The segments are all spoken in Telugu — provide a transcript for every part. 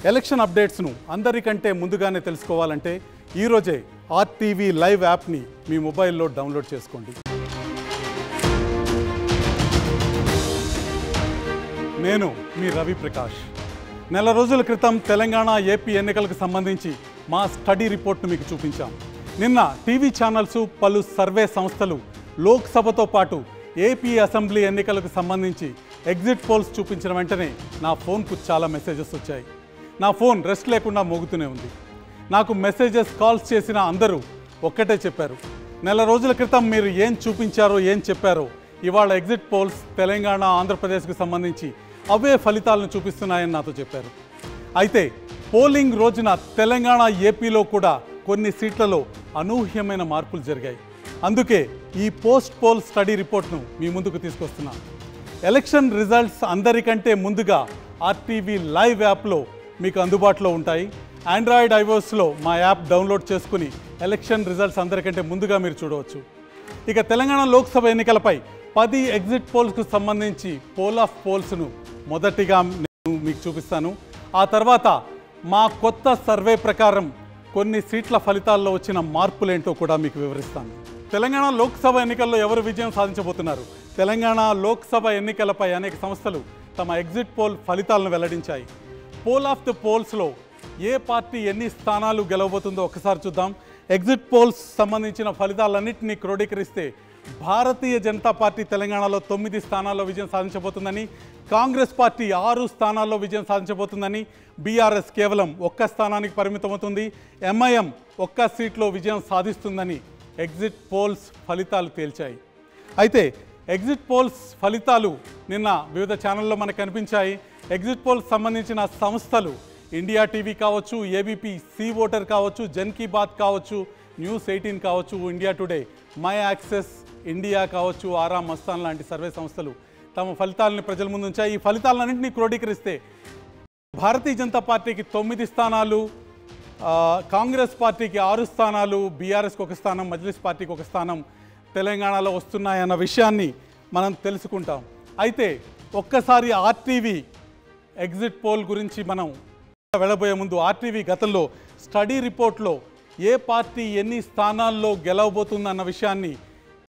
ఎలక్షన్ అప్డేట్స్ను అందరికంటే ముందుగానే తెలుసుకోవాలంటే ఈరోజే ఆర్టీవీ లైవ్ యాప్ని మీ మొబైల్లో డౌన్లోడ్ చేసుకోండి. నేను మీ రవి ప్రకాష్. నెల రోజుల క్రితం తెలంగాణ ఏపీ ఎన్నికలకు సంబంధించి మా స్టడీ రిపోర్ట్ను మీకు చూపించాం. నిన్న టీవీ ఛానల్స్, పలు సర్వే సంస్థలు లోక్సభతో పాటు ఏపీ అసెంబ్లీ ఎన్నికలకు సంబంధించి ఎగ్జిట్ పోల్స్ చూపించిన వెంటనే నా ఫోన్కు చాలా మెసేజెస్ వచ్చాయి. నా ఫోన్ రెస్ట్ లేకుండా మోగుతూనే ఉంది. నాకు మెసేజెస్, కాల్స్ చేసిన అందరూ ఒక్కటే చెప్పారు, నెల రోజుల క్రితం మీరు ఏం చూపించారో, ఏం చెప్పారో ఇవాళ ఎగ్జిట్ పోల్స్ తెలంగాణ, ఆంధ్రప్రదేశ్కు సంబంధించి అవే ఫలితాలను చూపిస్తున్నాయని నాతో చెప్పారు. అయితే పోలింగ్ రోజున తెలంగాణ, ఏపీలో కూడా కొన్ని సీట్లలో అనూహ్యమైన మార్పులు జరిగాయి. అందుకే ఈ పోస్ట్ పోల్ స్టడీ రిపోర్ట్ను మీ ముందుకు తీసుకొస్తున్నాను. ఎలక్షన్ రిజల్ట్స్ అందరికంటే ముందుగా ఆర్టీవీ లైవ్ యాప్లో మీకు అందుబాటులో ఉంటాయి. ఆండ్రాయిడ్, ఐఓఎస్లో మా యాప్ డౌన్లోడ్ చేసుకుని ఎలక్షన్ రిజల్ట్స్ అందరికంటే ముందుగా మీరు చూడవచ్చు. ఇక తెలంగాణ లోక్సభ ఎన్నికలపై 10 ఎగ్జిట్ పోల్స్కు సంబంధించి పోల్ ఆఫ్ పోల్స్ను మొదటిగా నేను మీకు చూపిస్తాను. ఆ తర్వాత మా కొత్త సర్వే ప్రకారం కొన్ని సీట్ల ఫలితాల్లో వచ్చిన మార్పులేంటో కూడా మీకు వివరిస్తాను. తెలంగాణ లోక్సభ ఎన్నికల్లో ఎవరు విజయం సాధించబోతున్నారు? తెలంగాణ లోక్సభ ఎన్నికలపై అనేక సంస్థలు తమ ఎగ్జిట్ పోల్ ఫలితాలను వెల్లడించాయి. పోల్ ఆఫ్ ది పోల్స్లో ఏ పార్టీ ఎన్ని స్థానాలు గెలవబోతుందో ఒకసారి చూద్దాం. ఎగ్జిట్ పోల్స్ సంబంధించిన ఫలితాలన్నింటినీ క్రోడీకరిస్తే భారతీయ జనతా పార్టీ తెలంగాణలో 9 స్థానాల్లో విజయం సాధించబోతుందని, కాంగ్రెస్ పార్టీ 6 స్థానాల్లో విజయం సాధించబోతుందని, బీఆర్ఎస్ కేవలం 1 స్థానానికి పరిమితమవుతుంది, ఎంఐఎం 1 సీట్లో విజయం సాధిస్తుందని ఎగ్జిట్ పోల్స్ ఫలితాలు తేల్చాయి. అయితే ఎగ్జిట్ పోల్స్ ఫలితాలు నిన్న వివిధ ఛానల్లో మనకు కనిపించాయి. ఎగ్జిట్ పోల్స్ సంబంధించిన సంస్థలు ఇండియా టీవీ కావచ్చు, ఏబీపీ, సి ఓటర్ కావచ్చు, జన్ కీ బాత్ కావచ్చు, న్యూస్ 18 కావచ్చు, India today, my access India కావచ్చు, ఆరా మస్తాన్ లాంటి సర్వే సంస్థలు తమ ఫలితాలను ప్రజల ముందు ఉంచాయి. ఈ ఫలితాలన్నింటినీ క్రోడీకరిస్తే భారతీయ జనతా పార్టీకి 9 స్థానాలు, కాంగ్రెస్ పార్టీకి 6 స్థానాలు, బీఆర్ఎస్కి 1 స్థానం, మజ్లిస్ పార్టీకి 1 స్థానం తెలంగాణలో వస్తున్నాయన్న విషయాన్ని మనం తెలుసుకుంటాం. అయితే ఒక్కసారి ఆర్టీవీ ఎగ్జిట్ పోల్ గురించి మనం వెళ్ళబోయే ముందు ఆర్టీవీ గతంలో స్టడీ రిపోర్ట్లో ఏ పార్టీ ఎన్ని స్థానాల్లో గెలవబోతుందన్న విషయాన్ని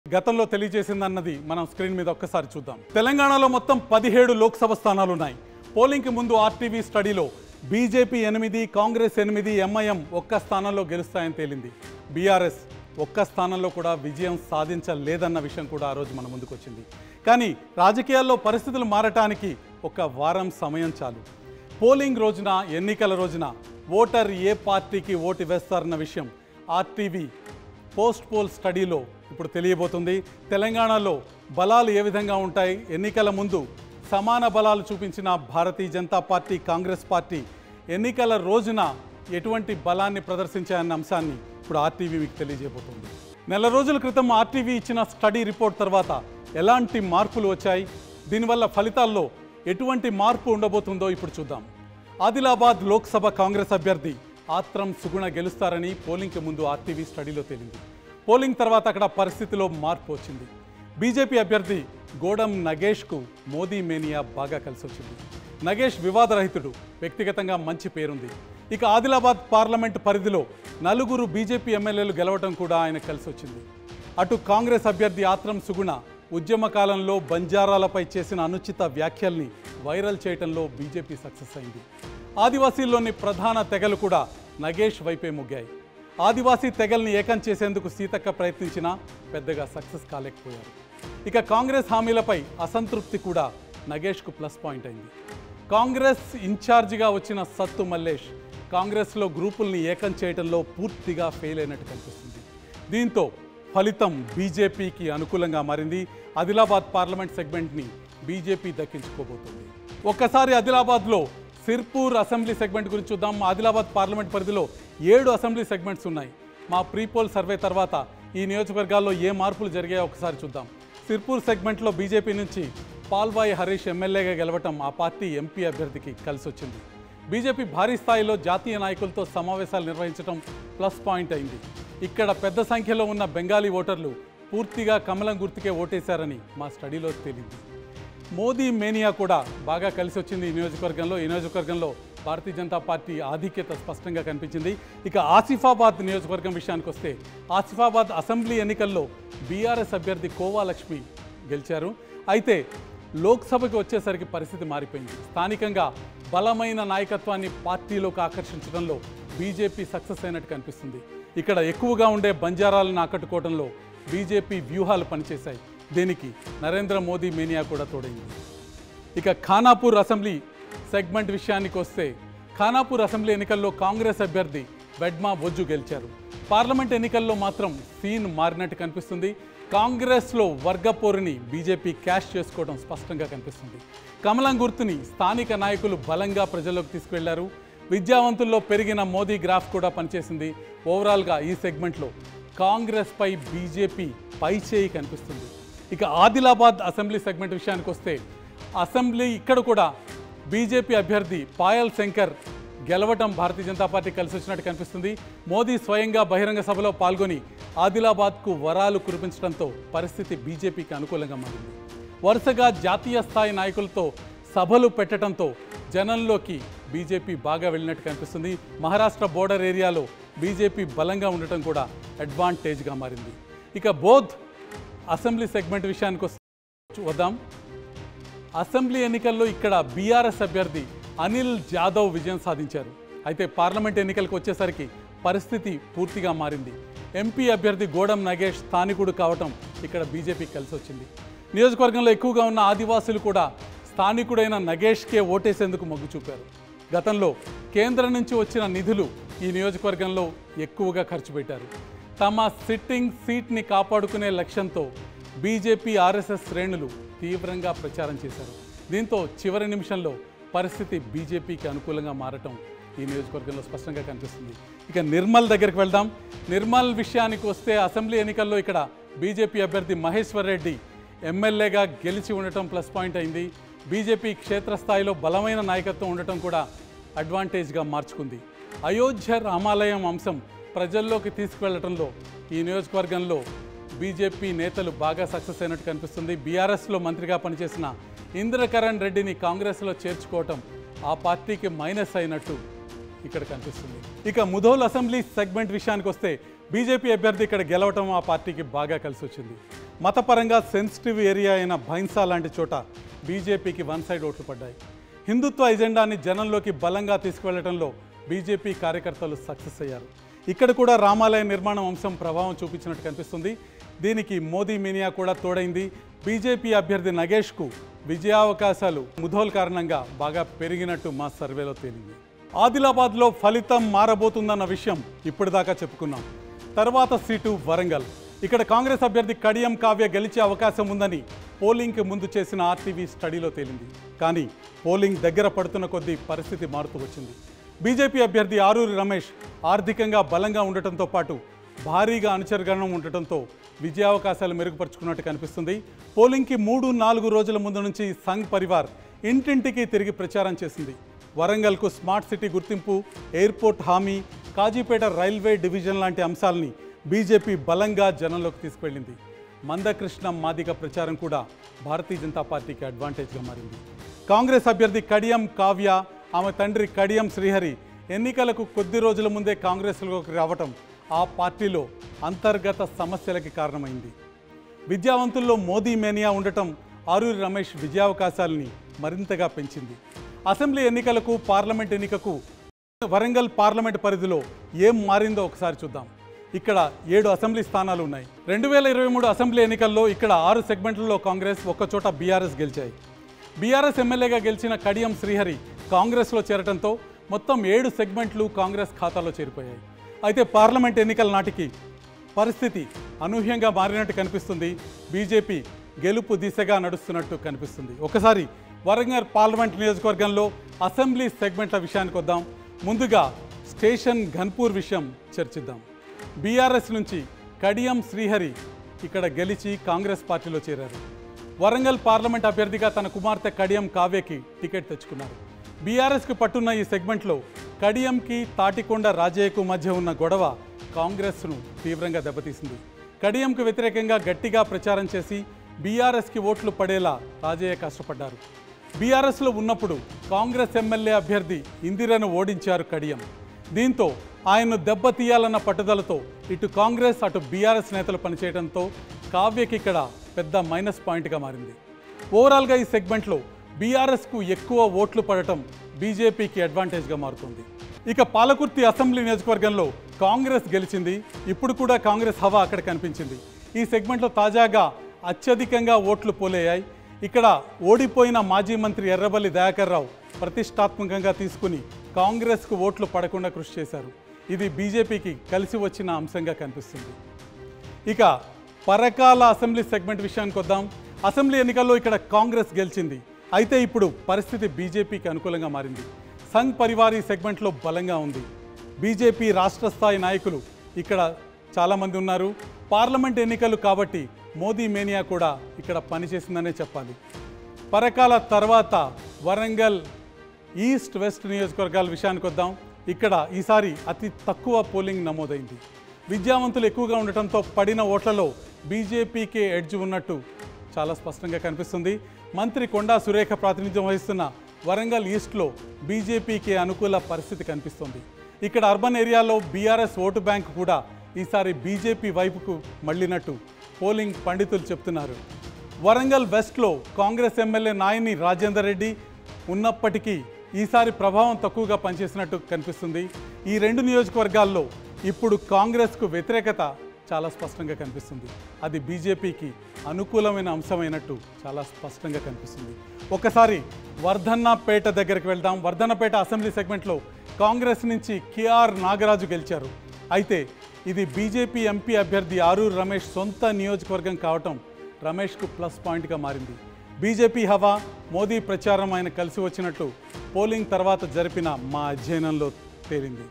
గతంలో తెలియజేసిందన్నది మనం స్క్రీన్ మీద ఒక్కసారి చూద్దాం. తెలంగాణలో మొత్తం 17 లోక్సభ స్థానాలు ఉన్నాయి. పోలింగ్కి ముందు ఆర్టీవీ స్టడీలో బీజేపీ 8, కాంగ్రెస్ 8, ఎంఐఎం 1 స్థానంలో గెలుస్తాయని తేలింది. బీఆర్ఎస్ 1 స్థానంలో కూడా విజయం సాధించలేదన్న విషయం కూడా ఆ రోజు మన ముందుకు వచ్చింది. కానీ రాజకీయాల్లో పరిస్థితులు మారటానికి 1 వారం సమయం చాలు. పోలింగ్ రోజున, ఎన్నికల రోజున ఓటర్ ఏ పార్టీకి ఓటు వేస్తారన్న విషయం ఆర్టీవీ పోస్ట్ పోల్ స్టడీలో ఇప్పుడు తెలియబోతుంది. తెలంగాణలో బలాలు ఏ విధంగా ఉంటాయి, ఎన్నికల ముందు సమాన బలాలు చూపించిన భారతీయ జనతా పార్టీ, కాంగ్రెస్ పార్టీ ఎన్నికల రోజున ఎటువంటి బలాన్ని ప్రదర్శించాయన్న అంశాన్ని ఇప్పుడు ఆర్టీవీ మీకు తెలియజేయబోతుంది. నెల రోజుల క్రితం ఆర్టీవీ ఇచ్చిన స్టడీ రిపోర్ట్ తర్వాత ఎలాంటి మార్పులు వచ్చాయి, దీనివల్ల ఫలితాల్లో ఎటువంటి మార్పు ఉండబోతుందో ఇప్పుడు చూద్దాం. ఆదిలాబాద్ లోక్సభ కాంగ్రెస్ అభ్యర్థి ఆత్రం సుగుణ గెలుస్తారని పోలింగ్కి ముందు ఆర్టీవీ స్టడీలో తేలింది. పోలింగ్ తర్వాత అక్కడ పరిస్థితిలో మార్పు వచ్చింది. బీజేపీ అభ్యర్థి గోడం నగేష్కు మోదీ మేనియా బాగా కలిసి వచ్చింది. నగేష్ వివాదరహితుడు, వ్యక్తిగతంగా మంచి పేరుంది. ఇక ఆదిలాబాద్ పార్లమెంటు పరిధిలో 4 బీజేపీ ఎమ్మెల్యేలు గెలవడం కూడా ఆయన కలిసి వచ్చింది. అటు కాంగ్రెస్ అభ్యర్థి ఆత్రం సుగుణ ఉద్యమ కాలంలో బంజారాలపై చేసిన అనుచిత వ్యాఖ్యల్ని వైరల్ చేయడంలో బీజేపీ సక్సెస్ అయింది. ఆదివాసీల్లోని ప్రధాన తెగలు కూడా నగేష్ వైపే మొగ్గాయి. ఆదివాసీ తెగల్ని ఏకం చేసేందుకు సీతక్క ప్రయత్నించినా పెద్దగా సక్సెస్ కాలేకపోయారు. ఇక కాంగ్రెస్ హామీలపై అసంతృప్తి కూడా నగేష్కు ప్లస్ పాయింట్ అయింది. కాంగ్రెస్ ఇన్ఛార్జిగా వచ్చిన సత్తు మల్లేష్ కాంగ్రెస్లో గ్రూపుల్ని ఏకం చేయడంలో పూర్తిగా ఫెయిల్ అయినట్టు కనిపిస్తుంది. దీంతో ఫలితం బీజేపీకి అనుకూలంగా మారింది. ఆదిలాబాద్ పార్లమెంట్ సెగ్మెంట్ని బీజేపీ దక్కించుకోబోతుంది. ఒక్కసారి ఆదిలాబాద్లో సిర్పూర్ అసెంబ్లీ సెగ్మెంట్ గురించి చూద్దాం. ఆదిలాబాద్ పార్లమెంట్ పరిధిలో 7 అసెంబ్లీ సెగ్మెంట్స్ ఉన్నాయి. మా ప్రీపోల్ సర్వే తర్వాత ఈ నియోజకవర్గాల్లో ఏ మార్పులు జరిగాయో ఒకసారి చూద్దాం. సిర్పూర్ సెగ్మెంట్లో బీజేపీ నుంచి పాల్వాయి హరీష్ ఎమ్మెల్యేగా గెలవటం ఆ పార్టీ ఎంపీ అభ్యర్థికి కలిసి వచ్చింది. బీజేపీ భారీ స్థాయిలో జాతీయ నాయకులతో సమావేశాలు నిర్వహించడం ప్లస్ పాయింట్ అయింది. ఇక్కడ పెద్ద సంఖ్యలో ఉన్న బెంగాలీ ఓటర్లు పూర్తిగా కమలం గుర్తుకే ఓటేశారని మా స్టడీలో తేలింది. మోదీ మేనియా కూడా బాగా కలిసి వచ్చింది. ఈ నియోజకవర్గంలో భారతీయ జనతా పార్టీ ఆధిక్యత స్పష్టంగా కనిపించింది. ఇక ఆసిఫాబాద్ నియోజకవర్గం విషయానికి వస్తే ఆసిఫాబాద్ అసెంబ్లీ ఎన్నికల్లో బీఆర్ఎస్ అభ్యర్థి కోవా లక్ష్మి గెలిచారు. అయితే లోక్సభకి వచ్చేసరికి పరిస్థితి మారిపోయింది. స్థానికంగా బలమైన నాయకత్వాన్ని పార్టీలోకి ఆకర్షించడంలో బీజేపీ సక్సెస్ అయినట్టు కనిపిస్తుంది. ఇక్కడ ఎక్కువగా ఉండే బంజారాలను ఆకట్టుకోవడంలో బీజేపీ వ్యూహాలు పనిచేశాయి. దీనికి నరేంద్ర మోదీ మేనియా కూడా తోడైంది. ఇక ఖానాపూర్ అసెంబ్లీ సెగ్మెంట్ విషయానికి వస్తే ఖానాపూర్ అసెంబ్లీ ఎన్నికల్లో కాంగ్రెస్ అభ్యర్థి వెడ్మా బొజ్జు గెలిచారు. పార్లమెంట్ ఎన్నికల్లో మాత్రం సీన్ మారినట్టు కనిపిస్తుంది. కాంగ్రెస్లో వర్గపోరుని బీజేపీ క్యాష్ చేసుకోవడం స్పష్టంగా కనిపిస్తుంది. కమలం గుర్తుని స్థానిక నాయకులు బలంగా ప్రజల్లోకి తీసుకువెళ్లారు. విద్యావంతుల్లో పెరిగిన మోదీ గ్రాఫ్ కూడా పనిచేసింది. ఓవరాల్గా ఈ సెగ్మెంట్లో కాంగ్రెస్పై బీజేపీ పైచేయి కనిపిస్తుంది. ఇక ఆదిలాబాద్ అసెంబ్లీ సెగ్మెంట్ విషయానికి వస్తే అసెంబ్లీ ఇక్కడ కూడా బీజేపీ అభ్యర్థి పాయల్ శంకర్ గెలవటం భారతీయ జనతా పార్టీ కలిసి వచ్చినట్టు కనిపిస్తుంది. మోదీ స్వయంగా బహిరంగ సభలో పాల్గొని ఆదిలాబాద్కు వరాలు కురిపించడంతో పరిస్థితి బీజేపీకి అనుకూలంగా మారింది. వరుసగా జాతీయ స్థాయి నాయకులతో సభలు పెట్టడంతో జనంలోకి బీజేపీ బాగా వెళ్ళినట్టు కనిపిస్తుంది. మహారాష్ట్ర బోర్డర్ ఏరియాలో బీజేపీ బలంగా ఉండటం కూడా అడ్వాంటేజ్గా మారింది. ఇక బోధ్ అసెంబ్లీ సెగ్మెంట్ విషయానికి వద్దాం. అసెంబ్లీ ఎన్నికల్లో ఇక్కడ బీఆర్ఎస్ అభ్యర్థి అనిల్ జాదవ్ విజయం సాధించారు. అయితే పార్లమెంట్ ఎన్నికలకు వచ్చేసరికి పరిస్థితి పూర్తిగా మారింది. ఎంపీ అభ్యర్థి గోడం నగేష్ స్థానికుడు కావటం ఇక్కడ బీజేపీకి కలిసి వచ్చింది. నియోజకవర్గంలో ఎక్కువగా ఉన్న ఆదివాసులు కూడా స్థానికుడైన నగేష్కే ఓటేసేందుకు మొగ్గు చూపారు. గతంలో కేంద్రం నుంచి వచ్చిన నిధులు ఈ నియోజకవర్గంలో ఎక్కువగా ఖర్చు పెట్టారు. తమ సిట్టింగ్ సీట్ని కాపాడుకునే లక్ష్యంతో బీజేపీ ఆర్ఎస్ఎస్ శ్రేణులు తీవ్రంగా ప్రచారం చేశారు. దీంతో చివరి నిమిషంలో పరిస్థితి బీజేపీకి అనుకూలంగా మారటం ఈ నియోజకవర్గంలో స్పష్టంగా కనిపిస్తుంది. ఇక నిర్మల్ దగ్గరికి వెళ్దాం. నిర్మల్ విషయానికి వస్తే అసెంబ్లీ ఎన్నికల్లో ఇక్కడ బీజేపీ అభ్యర్థి మహేశ్వర్ రెడ్డి ఎమ్మెల్యేగా గెలిచి ఉండటం ప్లస్ పాయింట్ అయింది. బీజేపీ క్షేత్రస్థాయిలో బలమైన నాయకత్వం ఉండటం కూడా అడ్వాంటేజ్గా మార్చుకుంది. అయోధ్య రామాలయం అంశం ప్రజల్లోకి తీసుకువెళ్లడంలో ఈ నియోజకవర్గంలో బీజేపీ నేతలు బాగా సక్సెస్ అయినట్టు కనిపిస్తుంది. బీఆర్ఎస్లో మంత్రిగా పనిచేసిన ఇంద్రకరణ్ రెడ్డిని కాంగ్రెస్లో చేర్చుకోవటం ఆ పార్టీకి మైనస్ అయినట్టు ఇక్కడ కనిపిస్తుంది. ఇక ముధోల్ అసెంబ్లీ సెగ్మెంట్ విషయానికి వస్తే బీజేపీ అభ్యర్థి ఇక్కడ గెలవటం ఆ పార్టీకి బాగా కలిసి వచ్చింది. మతపరంగా సెన్సిటివ్ ఏరియా అయిన భైన్సా లాంటి చోట బీజేపీకి వన్ సైడ్ ఓట్లు పడ్డాయి. హిందుత్వ ఎజెండాని జనంలోకి బలంగా తీసుకువెళ్లడంలో బీజేపీ కార్యకర్తలు సక్సెస్ అయ్యారు. ఇక్కడ కూడా రామాలయ నిర్మాణం అంశం ప్రభావం చూపించినట్టు కనిపిస్తుంది. దీనికి మోదీ మీనియా కూడా తోడైంది. బీజేపీ అభ్యర్థి నగేష్కు విజయావకాశాలు ముధోల్ కారణంగా బాగా పెరిగినట్టు మా సర్వేలో తేలింది. ఆదిలాబాద్లో ఫలితం మారబోతుందన్న విషయం ఇప్పటిదాకా చెప్పుకున్నాం. తర్వాత సీటు వరంగల్. ఇక్కడ కాంగ్రెస్ అభ్యర్థి కడియం కావ్య గెలిచే అవకాశం ఉందని పోలింగ్కి ముందు చేసిన ఆర్టీవీ స్టడీలో తేలింది. కానీ పోలింగ్ దగ్గర పడుతున్న కొద్దీ పరిస్థితి మారుతూ వచ్చింది. బీజేపీ అభ్యర్థి ఆరూరి రమేష్ ఆర్థికంగా బలంగా ఉండటంతో పాటు భారీగా అనుచరగణం ఉండటంతో విజయావకాశాలు మెరుగుపరుచుకున్నట్టు కనిపిస్తుంది. పోలింగ్కి 3-4 రోజుల ముందు నుంచి సంఘ్ పరివార్ ఇంటింటికి తిరిగి ప్రచారం చేసింది. వరంగల్కు స్మార్ట్ సిటీ గుర్తింపు, ఎయిర్పోర్ట్ హామీ, కాజీపేట రైల్వే డివిజన్ లాంటి అంశాలని బీజేపీ బలంగా జనంలోకి తీసుకువెళ్ళింది. మందకృష్ణ మాదిగ ప్రచారం కూడా భారతీయ జనతా పార్టీకి అడ్వాంటేజ్గా మారింది. కాంగ్రెస్ అభ్యర్థి కడియం కావ్య, ఆమె తండ్రి కడియం శ్రీహరి ఎన్నికలకు కొద్ది రోజుల ముందే కాంగ్రెస్లోకి రావటం ఆ పార్టీలో అంతర్గత సమస్యలకి కారణమైంది. విద్యావంతుల్లో మోదీ మేనియా ఉండటం ఆరూరి రమేష్ విజయావకాశాలని మరింతగా పెంచింది. అసెంబ్లీ ఎన్నికలకు పార్లమెంట్ ఎన్నికకు వరంగల్ పార్లమెంట్ పరిధిలో ఏం మారిందో ఒకసారి చూద్దాం. ఇక్కడ 7 అసెంబ్లీ స్థానాలు ఉన్నాయి. 2023 అసెంబ్లీ ఎన్నికల్లో ఇక్కడ 6 సెగ్మెంట్లలో కాంగ్రెస్, ఒక్కచోట బీఆర్ఎస్ గెలిచాయి. బీఆర్ఎస్ ఎమ్మెల్యేగా గెలిచిన కడియం శ్రీహరి కాంగ్రెస్లో చేరటంతో మొత్తం 7 సెగ్మెంట్లు కాంగ్రెస్ ఖాతాలో చేరిపోయాయి. అయితే పార్లమెంట్ ఎన్నికల నాటికి పరిస్థితి అనూహ్యంగా మారినట్టు కనిపిస్తుంది. బీజేపీ గెలుపు దిశగా నడుస్తున్నట్టు కనిపిస్తుంది. ఒకసారి వరంగల్ పార్లమెంట్ నియోజకవర్గంలో అసెంబ్లీ సెగ్మెంట్ల విషయానికి వద్దాం. ముందుగా స్టేషన్ ఘన్పూర్ విషయం చర్చిద్దాం. బీఆర్ఎస్ నుంచి కడియం శ్రీహరి ఇక్కడ గెలిచి కాంగ్రెస్ పార్టీలో చేరారు. వరంగల్ పార్లమెంట్ అభ్యర్థిగా తన కుమార్తె కడియం కావ్యకి టికెట్ తెచ్చుకున్నారు. బీఆర్ఎస్కి పట్టున్న ఈ సెగ్మెంట్లో కడియంకి తాటికొండ రాజయ్యకు మధ్య ఉన్న గొడవ కాంగ్రెస్ను తీవ్రంగా దెబ్బతీసింది. కడియంకు వ్యతిరేకంగా గట్టిగా ప్రచారం చేసి బీఆర్ఎస్కి ఓట్లు పడేలా రాజయ్య కష్టపడ్డారు. బీఆర్ఎస్లో ఉన్నప్పుడు కాంగ్రెస్ ఎమ్మెల్యే అభ్యర్థి ఇందిరను ఓడించారు కడియం. దీంతో ఆయన్ను దెబ్బతీయాలన్న పట్టుదలతో ఇటు కాంగ్రెస్ అటు బీఆర్ఎస్ నేతలు పనిచేయడంతో కావ్యకి ఇక్కడ పెద్ద మైనస్ పాయింట్గా మారింది. ఓవరాల్గా ఈ సెగ్మెంట్లో బీఆర్ఎస్కు ఎక్కువ ఓట్లు పడటం బీజేపీకి అడ్వాంటేజ్గా మారుతుంది. ఇక పాలకుర్తి అసెంబ్లీ నియోజకవర్గంలో కాంగ్రెస్ గెలిచింది. ఇప్పుడు కూడా కాంగ్రెస్ హవా అక్కడ కనిపించింది. ఈ సెగ్మెంట్లో తాజాగా అత్యధికంగా ఓట్లు పోలయ్యాయి. ఇక్కడ ఓడిపోయిన మాజీ మంత్రి ఎర్రబెల్లి దయాకర్ రావు ప్రతిష్టాత్మకంగా తీసుకుని కాంగ్రెస్కు ఓట్లు పడకుండా కృషి చేశారు. ఇది బీజేపీకి కలిసి వచ్చిన అంశంగా కనిపిస్తుంది. ఇక పరకాల అసెంబ్లీ సెగ్మెంట్ విషయానికి వద్దాం. అసెంబ్లీ ఎన్నికల్లో ఇక్కడ కాంగ్రెస్ గెలిచింది. అయితే ఇప్పుడు పరిస్థితి బీజేపీకి అనుకూలంగా మారింది. సంఘ్ పరివార్ ఈ సెగ్మెంట్లో బలంగా ఉంది. బీజేపీ రాష్ట్ర స్థాయి నాయకులు ఇక్కడ చాలామంది ఉన్నారు. పార్లమెంట్ ఎన్నికలు కాబట్టి మోదీ మేనియా కూడా ఇక్కడ పనిచేసిందనే చెప్పాలి. పరకాల తర్వాత వరంగల్ ఈస్ట్ వెస్ట్ నియోజకవర్గాల విషయానికి వద్దాం. ఇక్కడ ఈసారి అతి తక్కువ పోలింగ్ నమోదైంది. విద్యావంతులు ఎక్కువగా ఉండటంతో పడిన ఓట్లలో బీజేపీకే ఎడ్జ్ ఉన్నట్టు చాలా స్పష్టంగా కనిపిస్తుంది. మంత్రి కొండా సురేఖ ప్రాతినిధ్యం వహిస్తున్న వరంగల్ ఈస్ట్లో బీజేపీకి అనుకూల పరిస్థితి కనిపిస్తుంది. ఇక్కడ అర్బన్ ఏరియాలో బీఆర్ఎస్ ఓటు బ్యాంకు కూడా ఈసారి బీజేపీ వైపుకు మళ్ళినట్టు పోలింగ్ పండితులు చెప్తున్నారు. వరంగల్ వెస్ట్లో కాంగ్రెస్ ఎమ్మెల్యే నాయని రాజేందర్ రెడ్డి ఉన్నప్పటికీ ఈసారి ప్రభావం తక్కువగా పనిచేసినట్టు కనిపిస్తుంది. ఈ రెండు నియోజకవర్గాల్లో ఇప్పుడు కాంగ్రెస్కు వ్యతిరేకత చాలా స్పష్టంగా కనిపిస్తుంది. అది బీజేపీకి అనుకూలమైన అంశమైనట్టు చాలా స్పష్టంగా కనిపిస్తుంది. ఒకసారి వర్ధన్నపేట దగ్గరికి వెళ్దాం. వర్ధన్నపేట అసెంబ్లీ సెగ్మెంట్లో కాంగ్రెస్ నుంచి కేఆర్ నాగరాజు గెలిచారు. అయితే ఇది బీజేపీ ఎంపీ అభ్యర్థి ఆరూరు రమేష్ సొంత నియోజకవర్గం కావటం రమేష్కు ప్లస్ పాయింట్గా మారింది. బీజేపీ హవా మోదీ ప్రచారం ఆయన కలిసి వచ్చినట్లు పోలింగ్ తర్వాత జరిపిన మా అధ్యయనంలో తేలింది.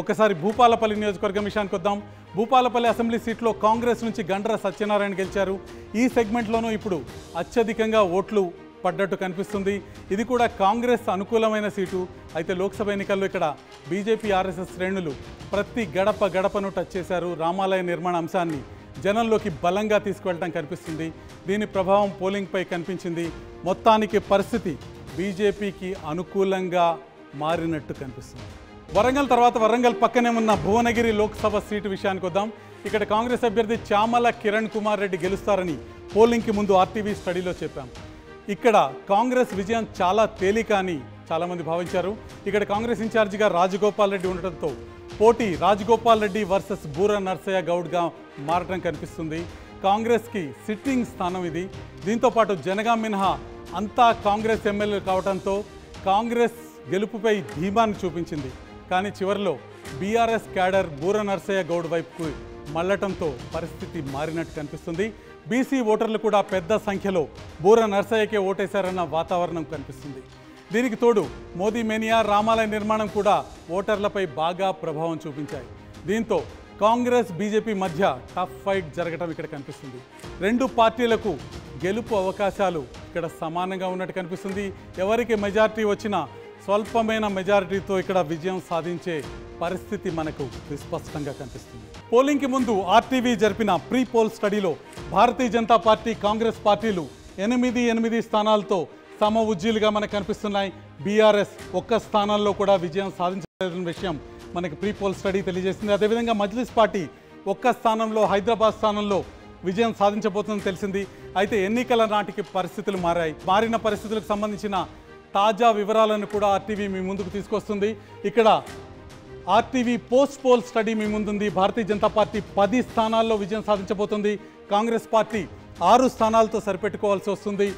ఒకసారి భూపాలపల్లి నియోజకవర్గం విషయానికి వద్దాం. భూపాలపల్లి అసెంబ్లీ సీట్లో కాంగ్రెస్ నుంచి గండ్ర సత్యనారాయణ గెలిచారు. ఈ సెగ్మెంట్లోనూ ఇప్పుడు అత్యధికంగా ఓట్లు పడ్డట్టు కనిపిస్తుంది. ఇది కూడా కాంగ్రెస్ అనుకూలమైన సీటు. అయితే లోక్సభ ఎన్నికల్లో ఇక్కడ బీజేపీ ఆర్ఎస్ఎస్ శ్రేణులు ప్రతి గడపను టచ్ చేశారు. రామాలయ నిర్మాణ అంశాన్ని జనంలోకి బలంగా తీసుకువెళ్ళడం కనిపిస్తుంది. దీని ప్రభావం పోలింగ్పై కనిపించింది. మొత్తానికి పరిస్థితి బీజేపీకి అనుకూలంగా మారినట్టు కనిపిస్తుంది. వరంగల్ తర్వాత వరంగల్ పక్కనే ఉన్న భువనగిరి లోక్సభ సీటు విషయానికి వద్దాం. ఇక్కడ కాంగ్రెస్ అభ్యర్థి చామల కిరణ్ కుమార్ రెడ్డి గెలుస్తారని పోలింగ్కి ముందు ఆర్టీవీ స్టడీలో చెప్పాం. ఇక్కడ కాంగ్రెస్ విజయం చాలా తేలిక అని చాలామంది భావించారు. ఇక్కడ కాంగ్రెస్ ఇన్ఛార్జిగా రాజగోపాల్ రెడ్డి ఉండటంతో పోటీ రాజగోపాల్ రెడ్డి వర్సెస్ బూర నర్సయ్య గౌడ్గా మారటం కనిపిస్తుంది. కాంగ్రెస్కి సిట్టింగ్ స్థానం ఇది. దీంతోపాటు జనగాం మినహా అంతా కాంగ్రెస్ ఎమ్మెల్యేలు కావడంతో కాంగ్రెస్ గెలుపుపై ధీమాన్ని చూపించింది. కానీ చివరిలో బీఆర్ఎస్ క్యాడర్ బూర నర్సయ్య గౌడ్ వైపుకు మళ్లటంతో పరిస్థితి మారినట్టు కనిపిస్తుంది. బీసీ ఓటర్లు కూడా పెద్ద సంఖ్యలో బూర నర్సయ్యకే ఓటేశారన్న వాతావరణం కనిపిస్తుంది. దీనికి తోడు మోదీ మేనియా రామాలయ నిర్మాణం కూడా ఓటర్లపై బాగా ప్రభావం చూపించాయి. దీంతో కాంగ్రెస్ బీజేపీ మధ్య టఫ్ ఫైట్ జరగడం ఇక్కడ కనిపిస్తుంది. రెండు పార్టీలకు గెలుపు అవకాశాలు ఇక్కడ సమానంగా ఉన్నట్టు కనిపిస్తుంది. ఎవరికి మెజారిటీ వచ్చినా స్వల్పమైన మెజారిటీతో ఇక్కడ విజయం సాధించే పరిస్థితి మనకు విస్పష్టంగా కనిపిస్తుంది. పోలింగ్కి ముందు ఆర్టీవీ జరిపిన ప్రీ పోల్ స్టడీలో భారతీయ జనతా పార్టీ కాంగ్రెస్ పార్టీలు 8 స్థానాలతో సమ ఉజ్జీలుగా మనకు కనిపిస్తున్నాయి. బీఆర్ఎస్ ఒక్క స్థానాల్లో కూడా విజయం సాధించలేదన్న విషయం మనకి ప్రీ పోల్ స్టడీ తెలియజేసింది. అదేవిధంగా మజ్లిస్ పార్టీ ఒక్క స్థానంలో హైదరాబాద్ స్థానంలో విజయం సాధించబోతుందని తెలిసింది. అయితే ఎన్నికల నాటికి పరిస్థితులు మారాయి. మారిన పరిస్థితులకు సంబంధించిన తాజా వివరాలను కూడా ఆర్టీవీ మీ ముందుకు తీసుకొస్తుంది. ఇక్కడ ఆర్టీవీ పోస్ట్ పోల్ స్టడీ మీ ముందుంది. భారతీయ జనతా పార్టీ 10 స్థానాల్లో విజయం సాధించబోతుంది. కాంగ్రెస్ పార్టీ 6 స్థానాలతో సరిపెట్టుకోవాల్సి వస్తుంది.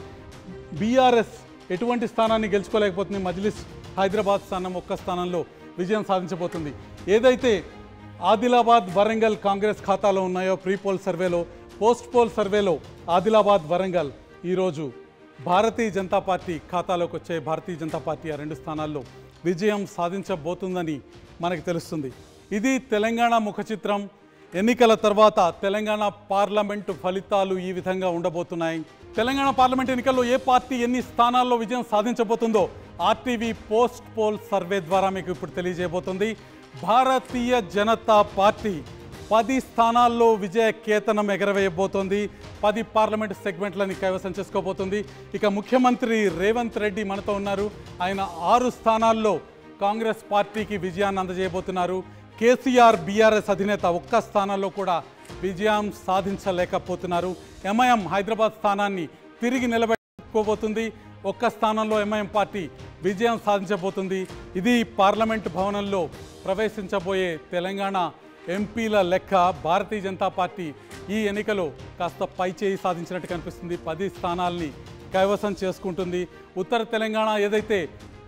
బీఆర్ఎస్ ఎటువంటి స్థానాన్ని గెలుచుకోలేకపోతుంది. మజ్లిస్ హైదరాబాద్ స్థానం ఒక్క స్థానంలో విజయం సాధించబోతుంది. ఏదైతే ఆదిలాబాద్ వరంగల్ కాంగ్రెస్ ఖాతాలో ఉన్నాయో ప్రీ పోల్ సర్వేలో, పోస్ట్ పోల్ సర్వేలో ఆదిలాబాద్ వరంగల్ ఈరోజు భారతీయ జనతా పార్టీ ఖాతాలోకి వచ్చే భారతీయ జనతా పార్టీ ఆ 2 స్థానాల్లో విజయం సాధించబోతుందని మనకు తెలుస్తుంది. ఇది తెలంగాణ ముఖ చిత్రం. ఎన్నికల తర్వాత తెలంగాణ పార్లమెంటు ఫలితాలు ఈ విధంగా ఉండబోతున్నాయి. తెలంగాణ పార్లమెంట్ ఎన్నికల్లో ఏ పార్టీ ఎన్ని స్థానాల్లో విజయం సాధించబోతుందో ఆర్టీవీ పోస్ట్ పోల్ సర్వే ద్వారా మీకు ఇప్పుడు తెలియజేయబోతుంది. భారతీయ జనతా పార్టీ 10 స్థానాల్లో విజయ కేతనం ఎగరవేయబోతోంది. 10 పార్లమెంట్ సెగ్మెంట్లని కైవసం చేసుకోబోతుంది. ఇక ముఖ్యమంత్రి రేవంత్ రెడ్డి మనతో ఉన్నారు. ఆయన 6 స్థానాల్లో కాంగ్రెస్ పార్టీకి విజయాన్ని అందజేయబోతున్నారు. కేసీఆర్ బీఆర్ఎస్ అధినేత ఒక్క స్థానాల్లో కూడా విజయం సాధించలేకపోతున్నారు. ఎంఐఎం హైదరాబాద్ స్థానాన్ని తిరిగి నిలబెట్టుకోబోతుంది. ఒక్క స్థానంలో ఎంఐఎం పార్టీ విజయం సాధించబోతుంది. ఇది పార్లమెంట్ భవనంలో ప్రవేశించబోయే తెలంగాణ ఎంపీల లెక్క. భారతీయ జనతా పార్టీ ఈ ఎన్నికలో కాస్త పైచేయి సాధించినట్టు కనిపిస్తుంది. 10 స్థానాల్ని కైవసం చేసుకుంటుంది. ఉత్తర తెలంగాణ ఏదైతే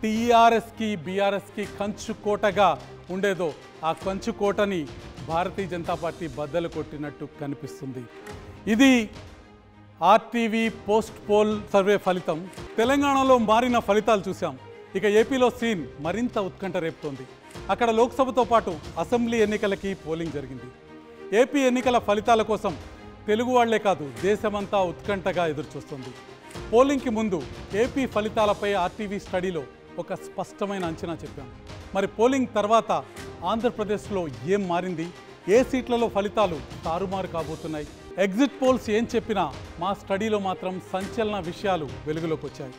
టీఆర్ఎస్కి బీఆర్ఎస్కి కంచుకోటగా ఉండేదో ఆ కంచుకోటని భారతీయ జనతా పార్టీ బద్దలు కొట్టినట్టు కనిపిస్తుంది. ఇది ఆర్టీవీ పోస్ట్ పోల్ సర్వే ఫలితం. తెలంగాణలో మారిన ఫలితాలు చూసాం. ఇక ఏపీలో సీన్ మరింత ఉత్కంఠ రేపుతోంది. అక్కడ లోక్సభతో పాటు అసెంబ్లీ ఎన్నికలకి పోలింగ్ జరిగింది. ఏపీ ఎన్నికల ఫలితాల కోసం తెలుగు వాళ్లే కాదు దేశమంతా ఉత్కంఠగా ఎదురుచూస్తుంది. పోలింగ్కి ముందు ఏపీ ఫలితాలపై ఆర్టీవీ స్టడీలో ఒక స్పష్టమైన అంచనా చెప్పాం. మరి పోలింగ్ తర్వాత ఆంధ్రప్రదేశ్లో ఏం మారింది? ఏ సీట్లలో ఫలితాలు తారుమారు కాబోతున్నాయి? ఎగ్జిట్ పోల్స్ ఏం చెప్పినా మా స్టడీలో మాత్రం సంచలన విషయాలు వెలుగులోకి వచ్చాయి.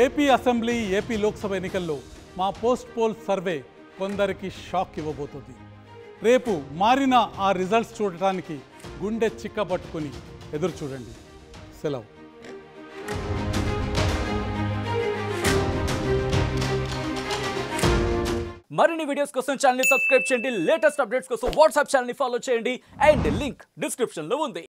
ఏపీ అసెంబ్లీ ఏపీ లోక్సభ ఎన్నికల్లో మా పోస్ట్ పోల్ సర్వే కొందరికి షాక్ ఇవ్వబోతుంది. రేపు మారిన ఆ రిజల్ట్స్ చూడటానికి గుండె చిక్కబట్టుకుని ఎదురు చూడండి. సెలవు. మరిన్ని వీడియోస్ కోసం ఛానల్ ని సబ్స్క్రైబ్ చేయండి. లేటెస్ట్ అప్డేట్స్ కోసం వాట్సాప్ ఛానల్ ని ఫాలో చేయండి. అండ్ లింక్ డిస్క్రిప్షన్ లో ఉంది.